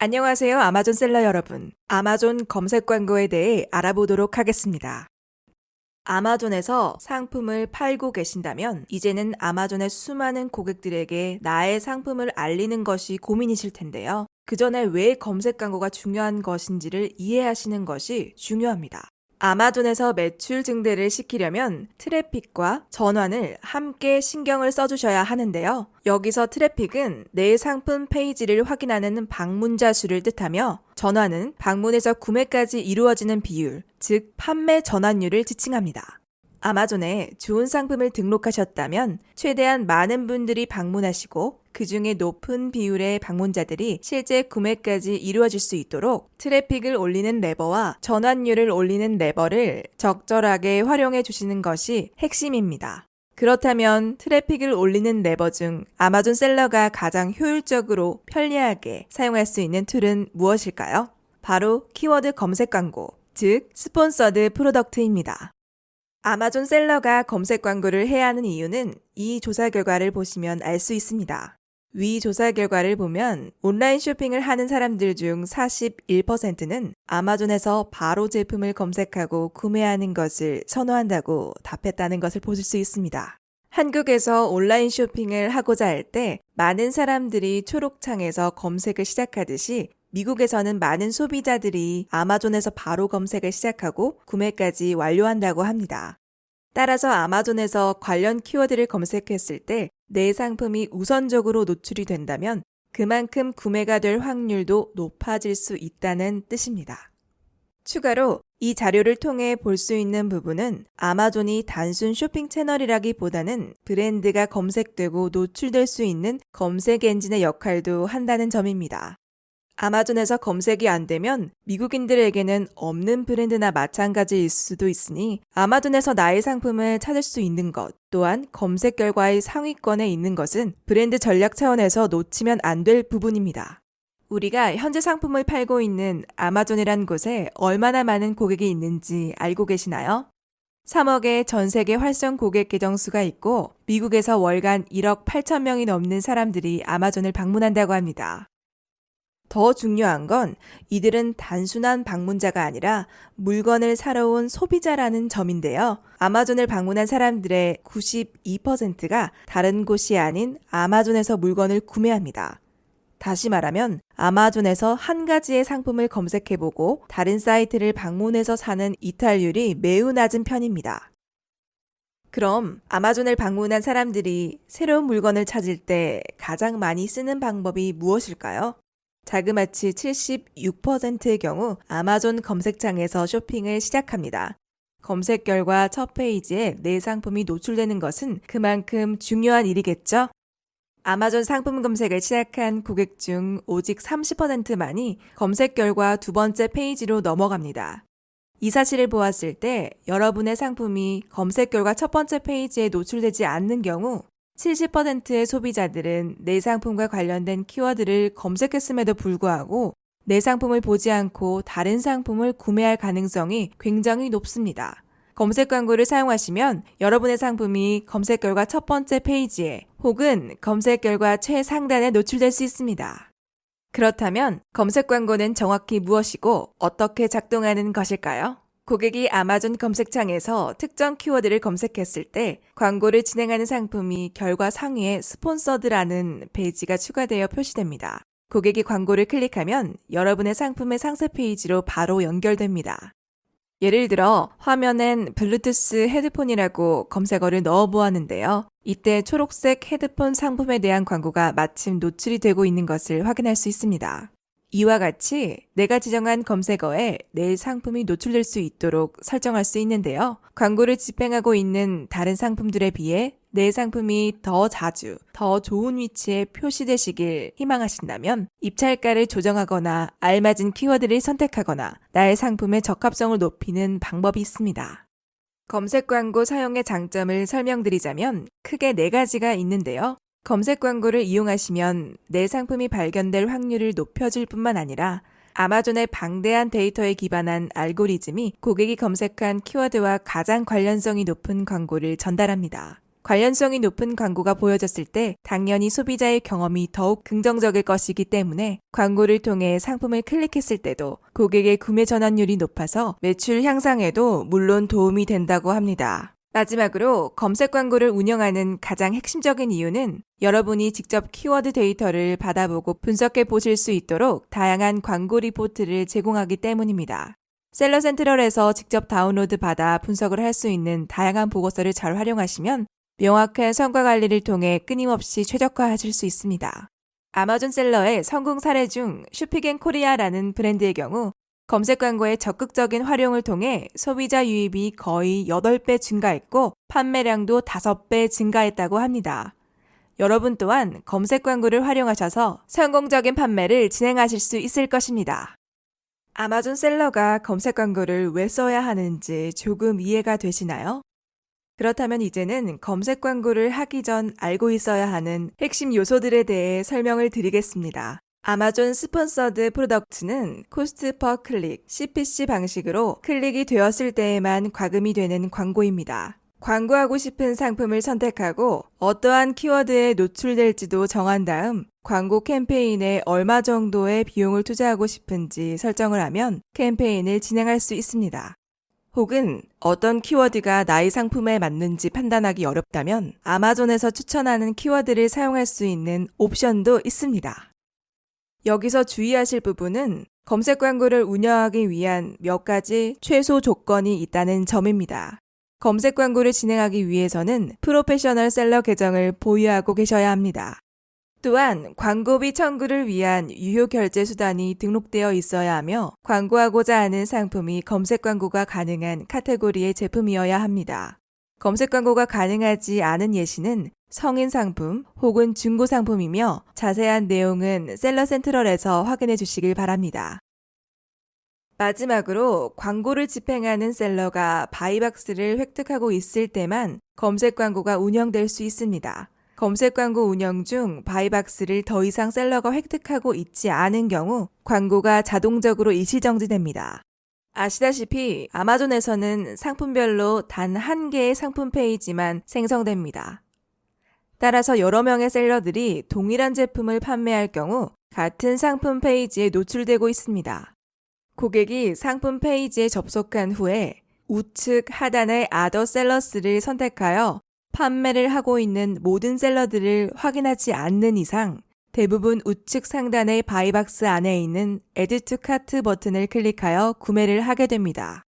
안녕하세요, 아마존 셀러 여러분. 아마존 검색 광고에 대해 알아보도록 하겠습니다. 아마존에서 상품을 팔고 계신다면 이제는 아마존의 수많은 고객들에게 나의 상품을 알리는 것이 고민이실 텐데요. 그 전에 왜 검색 광고가 중요한 것인지를 이해하시는 것이 중요합니다. 아마존에서 매출 증대를 시키려면 트래픽과 전환을 함께 신경을 써주셔야 하는데요. 여기서 트래픽은 내 상품 페이지를 확인하는 방문자 수를 뜻하며 전환은 방문에서 구매까지 이루어지는 비율, 즉 판매 전환율을 지칭합니다. 아마존에 좋은 상품을 등록하셨다면 최대한 많은 분들이 방문하시고 그 중에 높은 비율의 방문자들이 실제 구매까지 이루어질 수 있도록 트래픽을 올리는 레버와 전환율을 올리는 레버를 적절하게 활용해 주시는 것이 핵심입니다. 그렇다면 트래픽을 올리는 레버 중 아마존 셀러가 가장 효율적으로 편리하게 사용할 수 있는 툴은 무엇일까요? 바로 키워드 검색 광고, 즉 스폰서드 프로덕트입니다. 아마존 셀러가 검색 광고를 해야 하는 이유는 이 조사 결과를 보시면 알 수 있습니다. 위 조사 결과를 보면 온라인 쇼핑을 하는 사람들 중 41%는 아마존에서 바로 제품을 검색하고 구매하는 것을 선호한다고 답했다는 것을 보실 수 있습니다. 한국에서 온라인 쇼핑을 하고자 할 때 많은 사람들이 초록창에서 검색을 시작하듯이 미국에서는 많은 소비자들이 아마존에서 바로 검색을 시작하고 구매까지 완료한다고 합니다. 따라서 아마존에서 관련 키워드를 검색했을 때 내 상품이 우선적으로 노출이 된다면 그만큼 구매가 될 확률도 높아질 수 있다는 뜻입니다. 추가로 이 자료를 통해 볼 수 있는 부분은 아마존이 단순 쇼핑 채널이라기보다는 브랜드가 검색되고 노출될 수 있는 검색 엔진의 역할도 한다는 점입니다. 아마존에서 검색이 안 되면 미국인들에게는 없는 브랜드나 마찬가지일 수도 있으니 아마존에서 나의 상품을 찾을 수 있는 것, 또한 검색 결과의 상위권에 있는 것은 브랜드 전략 차원에서 놓치면 안 될 부분입니다. 우리가 현재 상품을 팔고 있는 아마존이란 곳에 얼마나 많은 고객이 있는지 알고 계시나요? 3억의 전 세계 활성 고객 계정 수가 있고 미국에서 월간 1억 8천 명이 넘는 사람들이 아마존을 방문한다고 합니다. 더 중요한 건 이들은 단순한 방문자가 아니라 물건을 사러 온 소비자라는 점인데요. 아마존을 방문한 사람들의 92%가 다른 곳이 아닌 아마존에서 물건을 구매합니다. 다시 말하면 아마존에서 한 가지의 상품을 검색해보고 다른 사이트를 방문해서 사는 이탈률이 매우 낮은 편입니다. 그럼 아마존을 방문한 사람들이 새로운 물건을 찾을 때 가장 많이 쓰는 방법이 무엇일까요? 자그마치 76%의 경우 아마존 검색창에서 쇼핑을 시작합니다. 검색 결과 첫 페이지에 내 상품이 노출되는 것은 그만큼 중요한 일이겠죠? 아마존 상품 검색을 시작한 고객 중 오직 30%만이 검색 결과 두 번째 페이지로 넘어갑니다. 이 사실을 보았을 때 여러분의 상품이 검색 결과 첫 번째 페이지에 노출되지 않는 경우 70%의 소비자들은 내 상품과 관련된 키워드를 검색했음에도 불구하고 내 상품을 보지 않고 다른 상품을 구매할 가능성이 굉장히 높습니다. 검색 광고를 사용하시면 여러분의 상품이 검색 결과 첫 번째 페이지에 혹은 검색 결과 최상단에 노출될 수 있습니다. 그렇다면 검색 광고는 정확히 무엇이고 어떻게 작동하는 것일까요? 고객이 아마존 검색창에서 특정 키워드를 검색했을 때 광고를 진행하는 상품이 결과 상위에 스폰서드라는 페이지가 추가되어 표시됩니다. 고객이 광고를 클릭하면 여러분의 상품의 상세 페이지로 바로 연결됩니다. 예를 들어 화면엔 블루투스 헤드폰이라고 검색어를 넣어 보았는데요. 이때 초록색 헤드폰 상품에 대한 광고가 마침 노출이 되고 있는 것을 확인할 수 있습니다. 이와 같이 내가 지정한 검색어에 내 상품이 노출될 수 있도록 설정할 수 있는데요. 광고를 집행하고 있는 다른 상품들에 비해 내 상품이 더 자주, 더 좋은 위치에 표시되시길 희망하신다면 입찰가를 조정하거나 알맞은 키워드를 선택하거나 나의 상품의 적합성을 높이는 방법이 있습니다. 검색 광고 사용의 장점을 설명드리자면 크게 4가지가 있는데요. 검색 광고를 이용하시면 내 상품이 발견될 확률을 높여줄 뿐만 아니라 아마존의 방대한 데이터에 기반한 알고리즘이 고객이 검색한 키워드와 가장 관련성이 높은 광고를 전달합니다. 관련성이 높은 광고가 보여졌을 때 당연히 소비자의 경험이 더욱 긍정적일 것이기 때문에 광고를 통해 상품을 클릭했을 때도 고객의 구매 전환율이 높아서 매출 향상에도 물론 도움이 된다고 합니다. 마지막으로 검색 광고를 운영하는 가장 핵심적인 이유는 여러분이 직접 키워드 데이터를 받아보고 분석해 보실 수 있도록 다양한 광고 리포트를 제공하기 때문입니다. 셀러 센트럴에서 직접 다운로드 받아 분석을 할 수 있는 다양한 보고서를 잘 활용하시면 명확한 성과 관리를 통해 끊임없이 최적화하실 수 있습니다. 아마존 셀러의 성공 사례 중 쇼핑앤코리아라는 브랜드의 경우 검색 광고의 적극적인 활용을 통해 소비자 유입이 거의 8배 증가했고 판매량도 5배 증가했다고 합니다. 여러분 또한 검색 광고를 활용하셔서 성공적인 판매를 진행하실 수 있을 것입니다. 아마존 셀러가 검색 광고를 왜 써야 하는지 조금 이해가 되시나요? 그렇다면 이제는 검색 광고를 하기 전 알고 있어야 하는 핵심 요소들에 대해 설명을 드리겠습니다. 아마존 스폰서드 프로덕트는 코스트 퍼 클릭, CPC 방식으로 클릭이 되었을 때에만 과금이 되는 광고입니다. 광고하고 싶은 상품을 선택하고 어떠한 키워드에 노출될지도 정한 다음 광고 캠페인에 얼마 정도의 비용을 투자하고 싶은지 설정을 하면 캠페인을 진행할 수 있습니다. 혹은 어떤 키워드가 나의 상품에 맞는지 판단하기 어렵다면 아마존에서 추천하는 키워드를 사용할 수 있는 옵션도 있습니다. 여기서 주의하실 부분은 검색 광고를 운영하기 위한 몇 가지 최소 조건이 있다는 점입니다. 검색 광고를 진행하기 위해서는 프로페셔널 셀러 계정을 보유하고 계셔야 합니다. 또한 광고비 청구를 위한 유효 결제 수단이 등록되어 있어야 하며 광고하고자 하는 상품이 검색 광고가 가능한 카테고리의 제품이어야 합니다. 검색 광고가 가능하지 않은 예시는 성인 상품 혹은 중고 상품이며 자세한 내용은 셀러 센트럴에서 확인해 주시길 바랍니다. 마지막으로 광고를 집행하는 셀러가 바이박스를 획득하고 있을 때만 검색 광고가 운영될 수 있습니다. 검색 광고 운영 중 바이박스를 더 이상 셀러가 획득하고 있지 않은 경우 광고가 자동적으로 일시정지됩니다. 아시다시피 아마존에서는 상품별로 단 한 개의 상품 페이지만 생성됩니다. 따라서 여러 명의 셀러들이 동일한 제품을 판매할 경우 같은 상품 페이지에 노출되고 있습니다. 고객이 상품 페이지에 접속한 후에 우측 하단의 Other Sellers를 선택하여 판매를 하고 있는 모든 셀러들을 확인하지 않는 이상 대부분 우측 상단의 바이박스 안에 있는 Add to Cart 버튼을 클릭하여 구매를 하게 됩니다.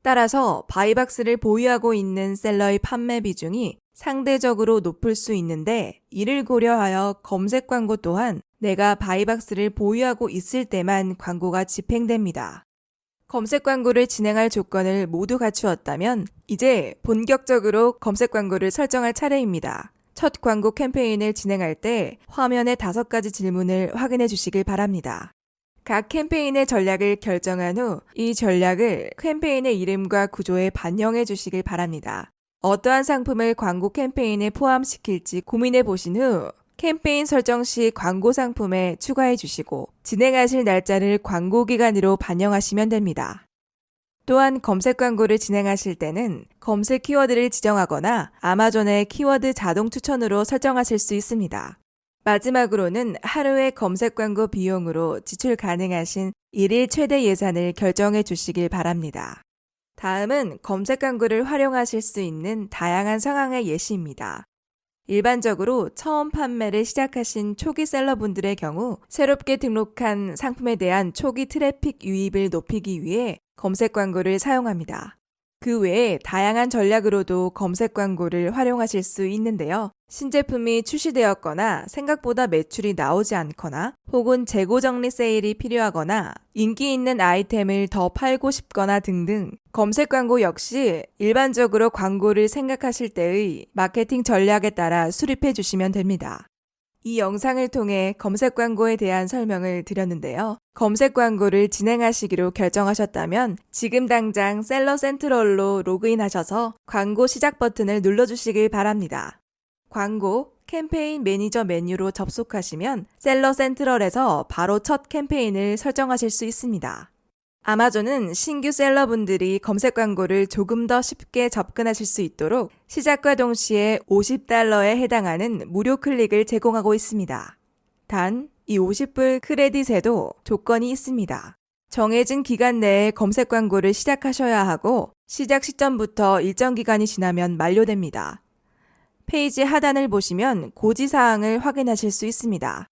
따라서 바이박스를 보유하고 있는 셀러의 판매 비중이 상대적으로 높을 수 있는데 이를 고려하여 검색 광고 또한 내가 바이박스를 보유하고 있을 때만 광고가 집행됩니다. 검색 광고를 진행할 조건을 모두 갖추었다면 이제 본격적으로 검색 광고를 설정할 차례입니다. 첫 광고 캠페인을 진행할 때 화면의 5가지 질문을 확인해 주시길 바랍니다. 각 캠페인의 전략을 결정한 후 이 전략을 캠페인의 이름과 구조에 반영해 주시길 바랍니다. 어떠한 상품을 광고 캠페인에 포함시킬지 고민해 보신 후 캠페인 설정 시 광고 상품에 추가해 주시고 진행하실 날짜를 광고 기간으로 반영하시면 됩니다. 또한 검색 광고를 진행하실 때는 검색 키워드를 지정하거나 아마존의 키워드 자동 추천으로 설정하실 수 있습니다. 마지막으로는 하루의 검색 광고 비용으로 지출 가능하신 1일 최대 예산을 결정해 주시길 바랍니다. 다음은 검색 광고를 활용하실 수 있는 다양한 상황의 예시입니다. 일반적으로 처음 판매를 시작하신 초기 셀러분들의 경우 새롭게 등록한 상품에 대한 초기 트래픽 유입을 높이기 위해 검색 광고를 사용합니다. 그 외에 다양한 전략으로도 검색 광고를 활용하실 수 있는데요. 신제품이 출시되었거나 생각보다 매출이 나오지 않거나 혹은 재고 정리 세일이 필요하거나 인기 있는 아이템을 더 팔고 싶거나 등등 검색 광고 역시 일반적으로 광고를 생각하실 때의 마케팅 전략에 따라 수립해 주시면 됩니다. 이 영상을 통해 검색 광고에 대한 설명을 드렸는데요. 검색 광고를 진행하시기로 결정하셨다면 지금 당장 셀러 센트럴로 로그인하셔서 광고 시작 버튼을 눌러주시길 바랍니다. 광고, 캠페인 매니저 메뉴로 접속하시면 셀러 센트럴에서 바로 첫 캠페인을 설정하실 수 있습니다. 아마존은 신규 셀러분들이 검색 광고를 조금 더 쉽게 접근하실 수 있도록 시작과 동시에 $50에 해당하는 무료 클릭을 제공하고 있습니다. 단, 이 $50 크레딧에도 조건이 있습니다. 정해진 기간 내에 검색 광고를 시작하셔야 하고 시작 시점부터 일정 기간이 지나면 만료됩니다. 페이지 하단을 보시면 고지사항을 확인하실 수 있습니다.